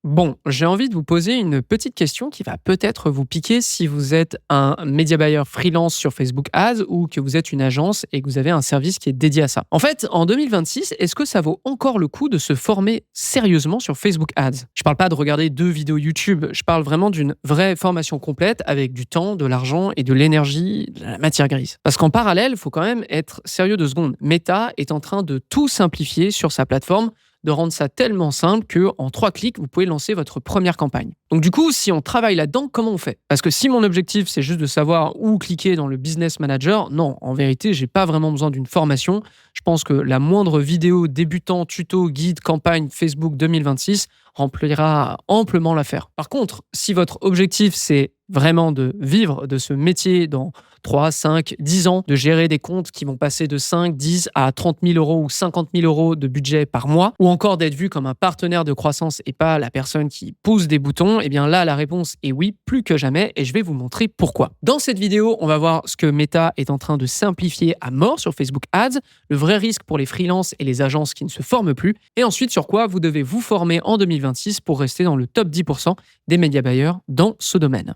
Bon, j'ai envie de vous poser une petite question qui va peut-être vous piquer si vous êtes un média buyer freelance sur Facebook Ads ou que vous êtes une agence et que vous avez un service qui est dédié à ça. En fait, en 2026, est-ce que ça vaut encore le coup de se former sérieusement sur Facebook Ads? Je parle pas de regarder 2 vidéos YouTube, je parle vraiment d'une vraie formation complète avec du temps, de l'argent et de l'énergie, de la matière grise. Parce qu'en parallèle, il faut quand même être sérieux 2 secondes. Meta est en train de tout simplifier sur sa plateforme, de rendre ça tellement simple qu'en 3 clics, vous pouvez lancer votre première campagne. Donc du coup, si on travaille là-dedans, comment on fait? Parce que si mon objectif, c'est juste de savoir où cliquer dans le Business Manager, non, en vérité, j'ai pas vraiment besoin d'une formation. Je pense que la moindre vidéo débutant, tuto, guide, campagne Facebook 2026 remplira amplement l'affaire. Par contre, si votre objectif, c'est vraiment de vivre de ce métier dans 3, 5, 10 ans, de gérer des comptes qui vont passer de 5, 10 à 30 000 euros ou 50 000 euros de budget par mois, ou encore d'être vu comme un partenaire de croissance et pas la personne qui pousse des boutons, eh bien là, la réponse est oui, plus que jamais, et je vais vous montrer pourquoi. Dans cette vidéo, on va voir ce que Meta est en train de simplifier à mort sur Facebook Ads, le vrai risque pour les freelances et les agences qui ne se forment plus, et ensuite sur quoi vous devez vous former en 2026 pour rester dans le top 10% des médias buyers dans ce domaine.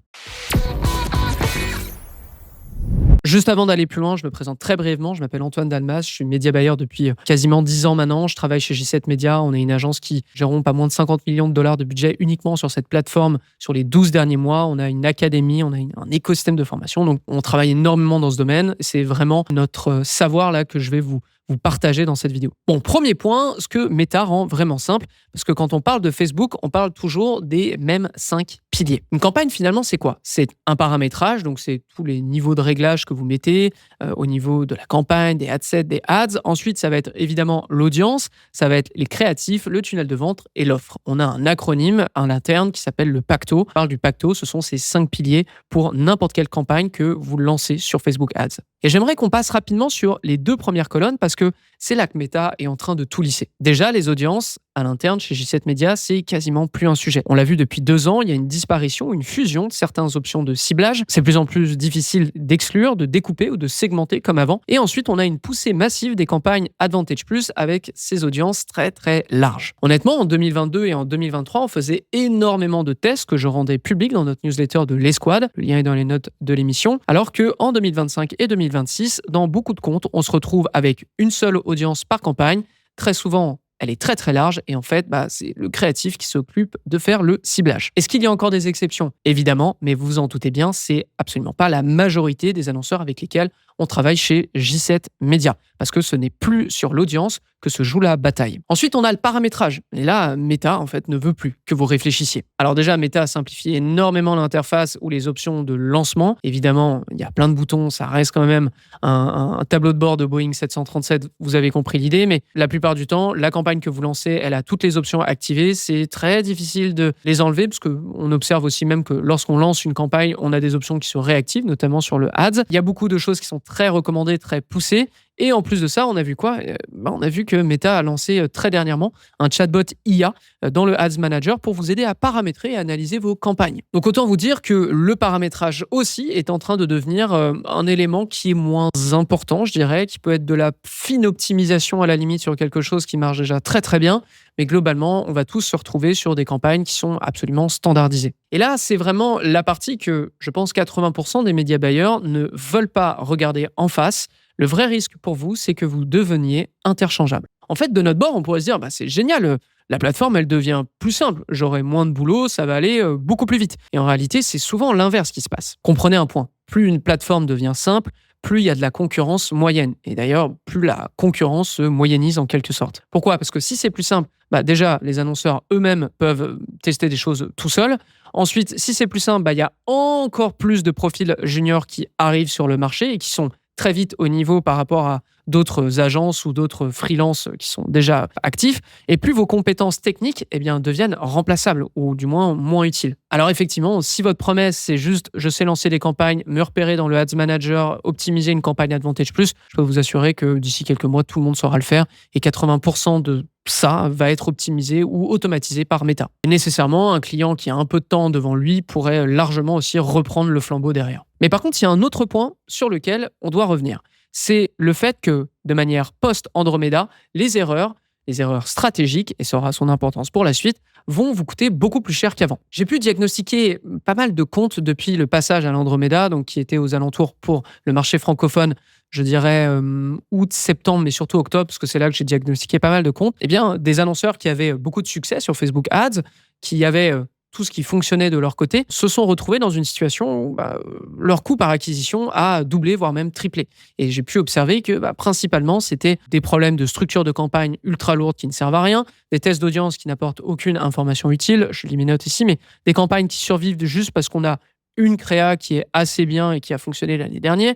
Juste avant d'aller plus loin, je me présente très brièvement. Je m'appelle Antoine Dalmas, je suis média buyer depuis quasiment 10 ans maintenant. Je travaille chez J7 Media. On est une agence qui gère pas moins de 50 millions de dollars de budget uniquement sur cette plateforme sur les 12 derniers mois. On a une académie, on a un écosystème de formation. Donc, on travaille énormément dans ce domaine. C'est vraiment notre savoir là que je vais vous partager dans cette vidéo. Bon, premier point, ce que Meta rend vraiment simple, parce que quand on parle de Facebook, on parle toujours des mêmes 5 piliers. Une campagne, finalement, c'est quoi? C'est un paramétrage, donc c'est tous les niveaux de réglage que vous mettez au niveau de la campagne, des adsets, des ads. Ensuite, ça va être évidemment l'audience, ça va être les créatifs, le tunnel de vente et l'offre. On a un acronyme à l'interne qui s'appelle le PACTO. On parle du PACTO, ce sont ces 5 piliers pour n'importe quelle campagne que vous lancez sur Facebook Ads. Et j'aimerais qu'on passe rapidement sur les 2 premières colonnes parce que c'est là que Meta est en train de tout lisser. Déjà, les audiences à l'interne chez J7 Media, c'est quasiment plus un sujet. On l'a vu depuis 2 ans, il y a une disparition, une fusion de certaines options de ciblage. C'est de plus en plus difficile d'exclure, de découper ou de segmenter comme avant. Et ensuite, on a une poussée massive des campagnes Advantage Plus avec ces audiences très très larges. Honnêtement, en 2022 et en 2023, on faisait énormément de tests que je rendais publics dans notre newsletter de l'Esquad. Le lien est dans les notes de l'émission. Alors qu'en 2025 et 2026, dans beaucoup de comptes, on se retrouve avec une seule audience par campagne. Très souvent, elle est très très large et en fait, c'est le créatif qui s'occupe de faire le ciblage. Est-ce qu'il y a encore des exceptions? Évidemment, mais vous vous en doutez bien, c'est absolument pas la majorité des annonceurs avec lesquels on travaille chez J7 Media, parce que ce n'est plus sur l'audience que se joue la bataille. Ensuite, on a le paramétrage. Et là, Meta, en fait, ne veut plus que vous réfléchissiez. Alors déjà, Meta a simplifié énormément l'interface ou les options de lancement. Évidemment, il y a plein de boutons, ça reste quand même un tableau de bord de Boeing 737, vous avez compris l'idée, mais la plupart du temps, la campagne que vous lancez, elle a toutes les options activées. C'est très difficile de les enlever, parce qu'on observe aussi même que lorsqu'on lance une campagne, on a des options qui se réactivent, notamment sur le Ads. Il y a beaucoup de choses qui sont très recommandées, très poussées. Et en plus de ça, on a vu quoi? On a vu que Meta a lancé très dernièrement un chatbot IA dans le Ads Manager pour vous aider à paramétrer et analyser vos campagnes. Donc autant vous dire que le paramétrage aussi est en train de devenir un élément qui est moins important, je dirais, qui peut être de la fine optimisation à la limite sur quelque chose qui marche déjà très très bien. Mais globalement, on va tous se retrouver sur des campagnes qui sont absolument standardisées. Et là, c'est vraiment la partie que je pense 80% des médias buyers ne veulent pas regarder en face. Le vrai risque pour vous, c'est que vous deveniez interchangeable. En fait, de notre bord, on pourrait se dire, c'est génial, la plateforme, elle devient plus simple. J'aurai moins de boulot, ça va aller beaucoup plus vite. Et en réalité, c'est souvent l'inverse qui se passe. Comprenez un point. Plus une plateforme devient simple, plus il y a de la concurrence moyenne. Et d'ailleurs, plus la concurrence se moyennise en quelque sorte. Pourquoi? Parce que si c'est plus simple, déjà, les annonceurs eux-mêmes peuvent tester des choses tout seuls. Ensuite, si c'est plus simple, il y a encore plus de profils juniors qui arrivent sur le marché et qui sont très vite au niveau par rapport à d'autres agences ou d'autres freelances qui sont déjà actifs, et plus vos compétences techniques deviennent remplaçables ou du moins moins utiles. Alors effectivement, si votre promesse c'est juste je sais lancer des campagnes, me repérer dans le Ads Manager, optimiser une campagne Advantage Plus, je peux vous assurer que d'ici quelques mois, tout le monde saura le faire et 80% de ça va être optimisé ou automatisé par Meta. Et nécessairement, un client qui a un peu de temps devant lui pourrait largement aussi reprendre le flambeau derrière. Mais par contre, il y a un autre point sur lequel on doit revenir. C'est le fait que, de manière post-Andromeda, les erreurs les erreurs stratégiques, et ça aura son importance pour la suite, vont vous coûter beaucoup plus cher qu'avant. J'ai pu diagnostiquer pas mal de comptes depuis le passage à l'Andromeda, donc qui était aux alentours pour le marché francophone, je dirais août, septembre, mais surtout octobre, parce que c'est là que j'ai diagnostiqué pas mal de comptes. Eh bien, des annonceurs qui avaient beaucoup de succès sur Facebook Ads, qui avaient tout ce qui fonctionnait de leur côté, se sont retrouvés dans une situation où leur coût par acquisition a doublé, voire même triplé. Et j'ai pu observer que principalement, c'était des problèmes de structure de campagne ultra lourdes qui ne servent à rien, des tests d'audience qui n'apportent aucune information utile, je lis mes notes ici, mais des campagnes qui survivent juste parce qu'on a une créa qui est assez bien et qui a fonctionné l'année dernière,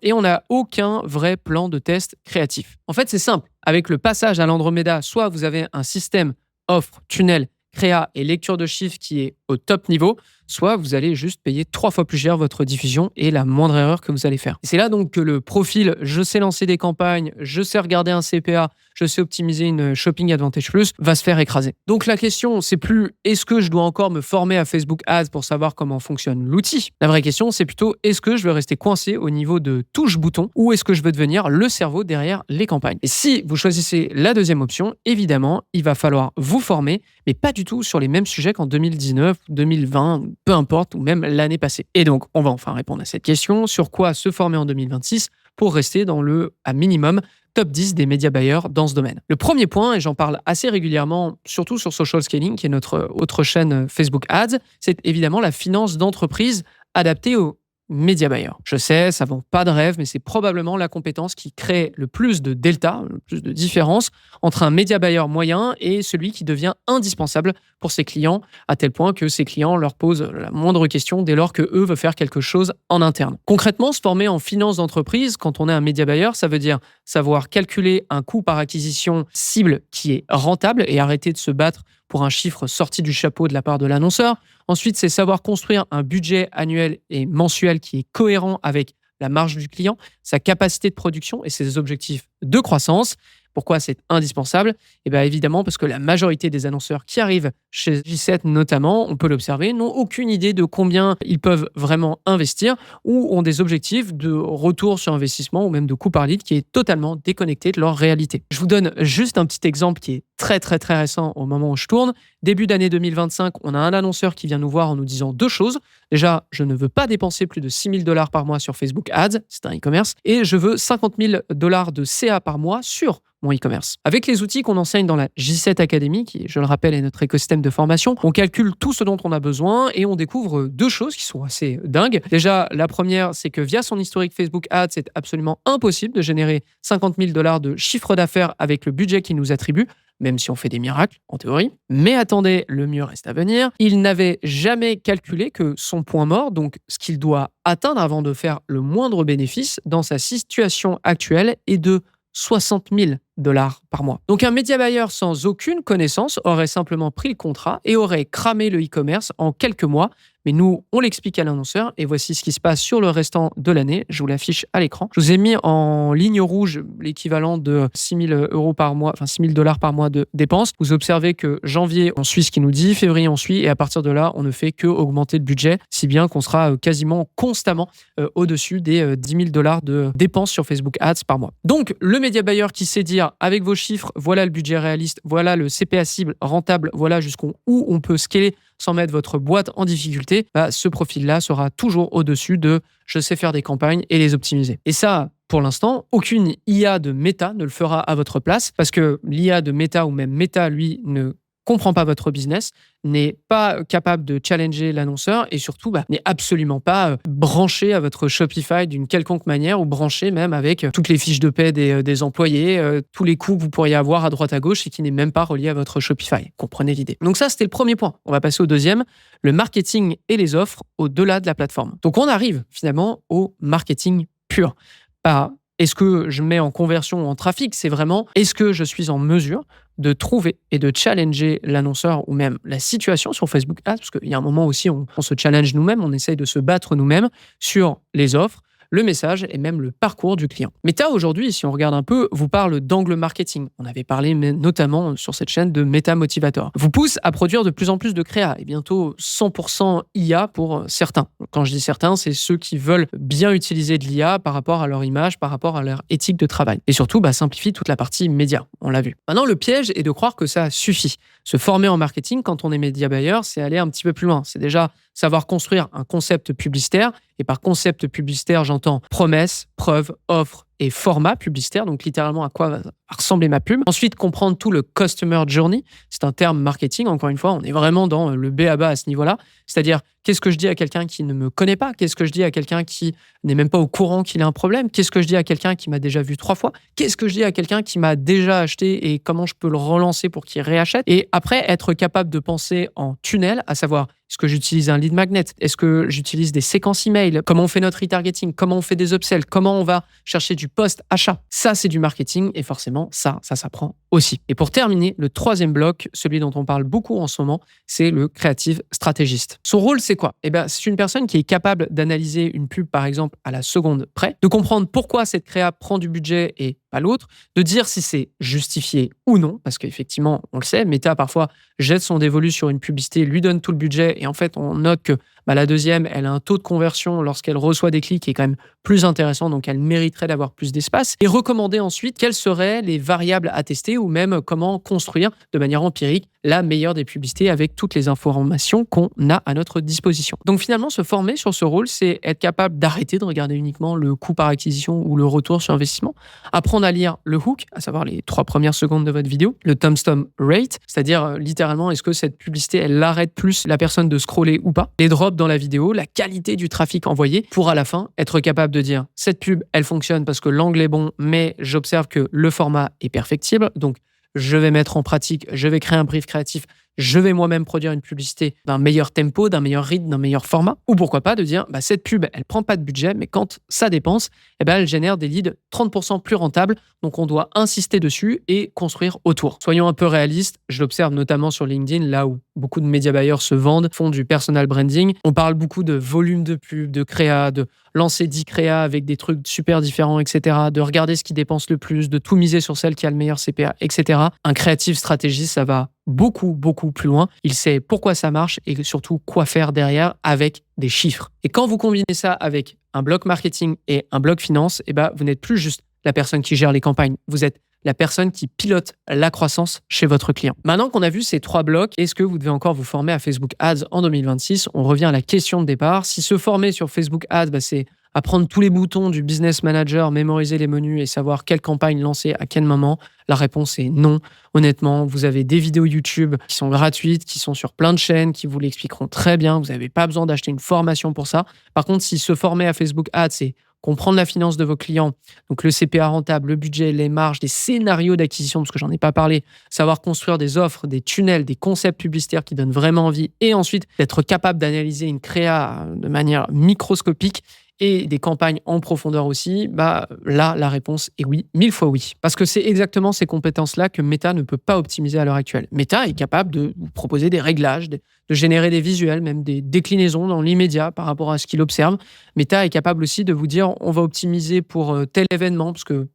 et on n'a aucun vrai plan de test créatif. En fait, c'est simple. Avec le passage à l'Andromeda, soit vous avez un système offre, tunnel, créa et lecture de chiffres qui est au top niveau, soit vous allez juste payer 3 fois plus cher votre diffusion et la moindre erreur que vous allez faire. Et c'est là donc que le profil « je sais lancer des campagnes, je sais regarder un CPA, je sais optimiser une Shopping Advantage Plus » va se faire écraser. Donc la question, c'est plus est-ce que je dois encore me former à Facebook Ads pour savoir comment fonctionne l'outil. La vraie question, c'est plutôt est-ce que je veux rester coincé au niveau de touche-bouton ou est-ce que je veux devenir le cerveau derrière les campagnes. Et si vous choisissez la deuxième option, évidemment, il va falloir vous former, mais pas du tout sur les mêmes sujets qu'en 2019, 2020, peu importe, ou même l'année passée. Et donc, on va enfin répondre à cette question, sur quoi se former en 2026 pour rester dans le, à minimum, top 10 des média buyers dans ce domaine. Le premier point, et j'en parle assez régulièrement, surtout sur Social Scaling, qui est notre autre chaîne Facebook Ads, c'est évidemment la finance d'entreprise adaptée aux média buyer. Je sais, ça vend pas de rêve, mais c'est probablement la compétence qui crée le plus de delta, le plus de différence entre un média buyer moyen et celui qui devient indispensable pour ses clients, à tel point que ses clients leur posent la moindre question dès lors que eux veulent faire quelque chose en interne. Concrètement, se former en finance d'entreprise, quand on est un média buyer, ça veut dire savoir calculer un coût par acquisition cible qui est rentable et arrêter de se battre pour un chiffre sorti du chapeau de la part de l'annonceur. Ensuite, c'est savoir construire un budget annuel et mensuel qui est cohérent avec la marge du client, sa capacité de production et ses objectifs de croissance. Pourquoi c'est indispensable ? Eh bien évidemment parce que la majorité des annonceurs qui arrivent chez J7 notamment, on peut l'observer, n'ont aucune idée de combien ils peuvent vraiment investir ou ont des objectifs de retour sur investissement ou même de coût par lead qui est totalement déconnecté de leur réalité. Je vous donne juste un petit exemple qui est très récent au moment où je tourne. Début d'année 2025, on a un annonceur qui vient nous voir en nous disant 2 choses. Déjà, je ne veux pas dépenser plus de 6 000 $ par mois sur Facebook Ads, c'est un e-commerce, et je veux 50 000 $ de CA par mois sur mon e-commerce. Avec les outils qu'on enseigne dans la J7 Academy, qui, je le rappelle, est notre écosystème de formation, on calcule tout ce dont on a besoin et on découvre 2 choses qui sont assez dingues. Déjà, la première, c'est que via son historique Facebook Ads, c'est absolument impossible de générer 50 000 $ de chiffre d'affaires avec le budget qu'il nous attribue, même si on fait des miracles, en théorie. Mais attendez, le mieux reste à venir. Il n'avait jamais calculé que son point mort, donc ce qu'il doit atteindre avant de faire le moindre bénéfice dans sa situation actuelle, est de 60 000 $ par mois. Donc un média buyer sans aucune connaissance aurait simplement pris le contrat et aurait cramé le e-commerce en quelques mois. Mais nous, on l'explique à l'annonceur et voici ce qui se passe sur le restant de l'année. Je vous l'affiche à l'écran. Je vous ai mis en ligne rouge l'équivalent de 6 000 € par mois, enfin 6 000 $ par mois de dépenses. Vous observez que janvier, on suit ce qu'il nous dit, février, on suit et à partir de là, on ne fait que augmenter le budget, si bien qu'on sera quasiment constamment au-dessus des 10 000 $ de dépenses sur Facebook Ads par mois. Donc, le média buyer qui sait dire avec vos chiffres, voilà le budget réaliste, voilà le CPA cible rentable, voilà jusqu'où on peut scaler sans mettre votre boîte en difficulté, ce profil-là sera toujours au-dessus de « je sais faire des campagnes et les optimiser ». Et ça, pour l'instant, aucune IA de Meta ne le fera à votre place parce que l'IA de Meta ou même Meta, lui, ne comprend pas votre business, n'est pas capable de challenger l'annonceur et surtout n'est absolument pas branché à votre Shopify d'une quelconque manière ou branché même avec toutes les fiches de paie des employés, tous les coûts que vous pourriez avoir à droite à gauche et qui n'est même pas relié à votre Shopify. Comprenez l'idée. Donc ça, c'était le premier point. On va passer au deuxième, le marketing et les offres au-delà de la plateforme. Donc on arrive finalement au marketing pur. Pas est-ce que je mets en conversion ou en trafic, c'est vraiment est-ce que je suis en mesure de trouver et de challenger l'annonceur ou même la situation sur Facebook Ads, parce qu'il y a un moment aussi, on se challenge nous-mêmes, on essaye de se battre nous-mêmes sur les offres, le message et même le parcours du client. Meta, aujourd'hui, si on regarde un peu, vous parle d'angle marketing. On avait parlé notamment sur cette chaîne de Meta Motivator. Vous pousse à produire de plus en plus de créa et bientôt 100% IA pour certains. Quand je dis certains, c'est ceux qui veulent bien utiliser de l'IA par rapport à leur image, par rapport à leur éthique de travail. Et surtout, simplifie toute la partie média. On l'a vu. Maintenant, le piège est de croire que ça suffit. Se former en marketing quand on est média buyer, c'est aller un petit peu plus loin. C'est déjà savoir construire un concept publicitaire. Et par concept publicitaire, j'entends promesse, preuve, offre et format publicitaire. Donc littéralement à quoi va ressembler ma pub. Ensuite, comprendre tout le customer journey. C'est un terme marketing. Encore une fois, on est vraiment dans le B à bas à ce niveau-là. C'est-à-dire, qu'est-ce que je dis à quelqu'un qui ne me connaît pas? Qu'est-ce que je dis à quelqu'un qui n'est même pas au courant qu'il a un problème? Qu'est-ce que je dis à quelqu'un qui m'a déjà vu 3 fois? Qu'est-ce que je dis à quelqu'un qui m'a déjà acheté et comment je peux le relancer pour qu'il réachète? Et après, être capable de penser en tunnel, à savoir, est-ce que j'utilise un lead magnet? Est-ce que j'utilise des séquences email? Comment on fait notre retargeting? Comment on fait des upsells? Comment on va chercher du post-achat? Ça, c'est du marketing et forcément, ça s'apprend aussi. Et pour terminer, le 3e bloc, celui dont on parle beaucoup en ce moment, c'est le creative stratégiste. Son rôle, c'est quoi? C'est une personne qui est capable d'analyser une pub, par exemple, à la seconde près, de comprendre pourquoi cette créa prend du budget et pas l'autre, de dire si c'est justifié ou non, parce qu'effectivement, on le sait, Meta parfois jette son dévolu sur une publicité, lui donne tout le budget et en fait, on note que la deuxième, elle a un taux de conversion lorsqu'elle reçoit des clics qui est quand même plus intéressant, donc elle mériterait d'avoir plus d'espace. Et recommander ensuite quelles seraient les variables à tester ou même comment construire de manière empirique la meilleure des publicités avec toutes les informations qu'on a à notre disposition. Donc finalement, se former sur ce rôle, c'est être capable d'arrêter de regarder uniquement le coût par acquisition ou le retour sur investissement, apprendre à lire le hook, à savoir les 3 premières secondes de votre vidéo, le thumbs rate, c'est-à-dire littéralement est-ce que cette publicité, elle arrête plus la personne de scroller ou pas, les drops dans la vidéo, la qualité du trafic envoyé, pour à la fin être capable de dire cette pub, elle fonctionne parce que l'angle est bon, mais j'observe que le format est perfectible, donc je vais mettre en pratique, je vais créer un brief créatif, je vais moi-même produire une publicité d'un meilleur tempo, d'un meilleur rythme, d'un meilleur format. Ou pourquoi pas de dire, cette pub, elle prend pas de budget, mais quand ça dépense, elle génère des leads 30% plus rentables. Donc, on doit insister dessus et construire autour. Soyons un peu réalistes. Je l'observe notamment sur LinkedIn, là où beaucoup de média buyers se vendent, font du personal branding. On parle beaucoup de volume de pub, de créa, de lancer 10 créas avec des trucs super différents, etc. De regarder ce qui dépense le plus, de tout miser sur celle qui a le meilleur CPA, etc. Un creative stratégiste, ça va beaucoup plus loin. Il sait pourquoi ça marche et surtout quoi faire derrière avec des chiffres. Et quand vous combinez ça avec un bloc marketing et un bloc finance, vous n'êtes plus juste la personne qui gère les campagnes. Vous êtes la personne qui pilote la croissance chez votre client. Maintenant qu'on a vu ces 3 blocs, est-ce que vous devez encore vous former à Facebook Ads en 2026? On revient à la question de départ. Si se former sur Facebook Ads, c'est apprendre tous les boutons du business manager, mémoriser les menus et savoir quelle campagne lancer à quel moment, la réponse est non. Honnêtement, vous avez des vidéos YouTube qui sont gratuites, qui sont sur plein de chaînes, qui vous l'expliqueront très bien. Vous n'avez pas besoin d'acheter une formation pour ça. Par contre, si se former à Facebook Ads, c'est comprendre la finance de vos clients, donc le CPA rentable, le budget, les marges, des scénarios d'acquisition, parce que j'en ai pas parlé, savoir construire des offres, des tunnels, des concepts publicitaires qui donnent vraiment envie, et ensuite d'être capable d'analyser une créa de manière microscopique et des campagnes en profondeur aussi, là, la réponse est oui, 1000 fois oui. Parce que c'est exactement ces compétences-là que Meta ne peut pas optimiser à l'heure actuelle. Meta est capable de vous proposer des réglages, de générer des visuels, même des déclinaisons dans l'immédiat par rapport à ce qu'il observe. Meta est capable aussi de vous dire, on va optimiser pour tel événement, parce que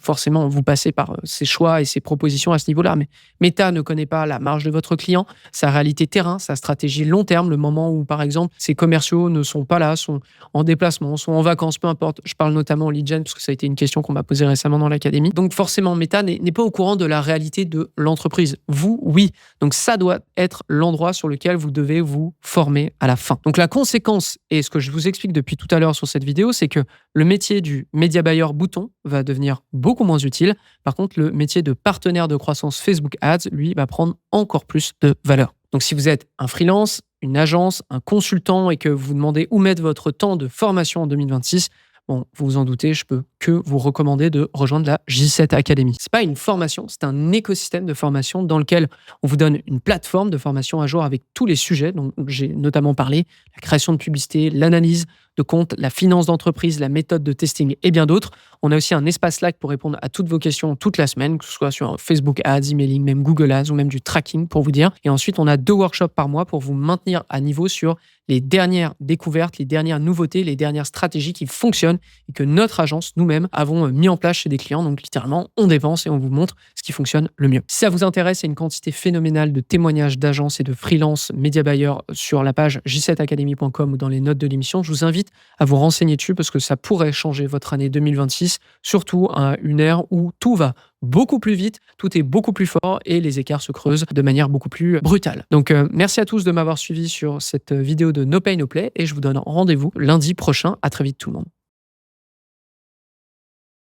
forcément, vous passez par ses choix et ses propositions à ce niveau-là. Mais Meta ne connaît pas la marge de votre client, sa réalité terrain, sa stratégie long terme, le moment où, par exemple, ses commerciaux ne sont pas là, sont en déplacement, sont en vacances, peu importe. Je parle notamment en lead gen, parce que ça a été une question qu'on m'a posée récemment dans l'académie. Donc forcément, Meta n'est pas au courant de la réalité de l'entreprise. Vous, oui. Donc ça doit être l'endroit sur lequel vous devez vous former à la fin. Donc la conséquence, et ce que je vous explique depuis tout à l'heure sur cette vidéo, c'est que le métier du media buyer bouton va devenir beaucoup moins utile. Par contre, le métier de partenaire de croissance Facebook Ads, lui, va prendre encore plus de valeur. Donc, si vous êtes un freelance, une agence, un consultant et que vous vous demandez où mettre votre temps de formation en 2026, bon, vous vous en doutez, je peux que vous recommander de rejoindre la J7 Academy. C'est pas une formation, c'est un écosystème de formation dans lequel on vous donne une plateforme de formation à jour avec tous les sujets dont j'ai notamment parlé, la création de publicité, l'analyse de compte, la finance d'entreprise, la méthode de testing et bien d'autres. On a aussi un espace Slack pour répondre à toutes vos questions toute la semaine, que ce soit sur Facebook Ads, emailing, même Google Ads ou même du tracking pour vous dire. Et ensuite, on a 2 workshops par mois pour vous maintenir à niveau sur les dernières découvertes, les dernières nouveautés, les dernières stratégies qui fonctionnent et que notre agence, nous-mêmes, avons mis en place chez des clients. Donc littéralement, on dépense et on vous montre ce qui fonctionne le mieux. Si ça vous intéresse, il y a une quantité phénoménale de témoignages d'agences et de freelance média buyers sur la page j7academy.com ou dans les notes de l'émission. Je vous invite à vous renseigner dessus parce que ça pourrait changer votre année 2026, surtout à une ère où tout va beaucoup plus vite, tout est beaucoup plus fort et les écarts se creusent de manière beaucoup plus brutale. Donc merci à tous de m'avoir suivi sur cette vidéo de No Pay No Play et je vous donne rendez-vous lundi prochain. À très vite tout le monde.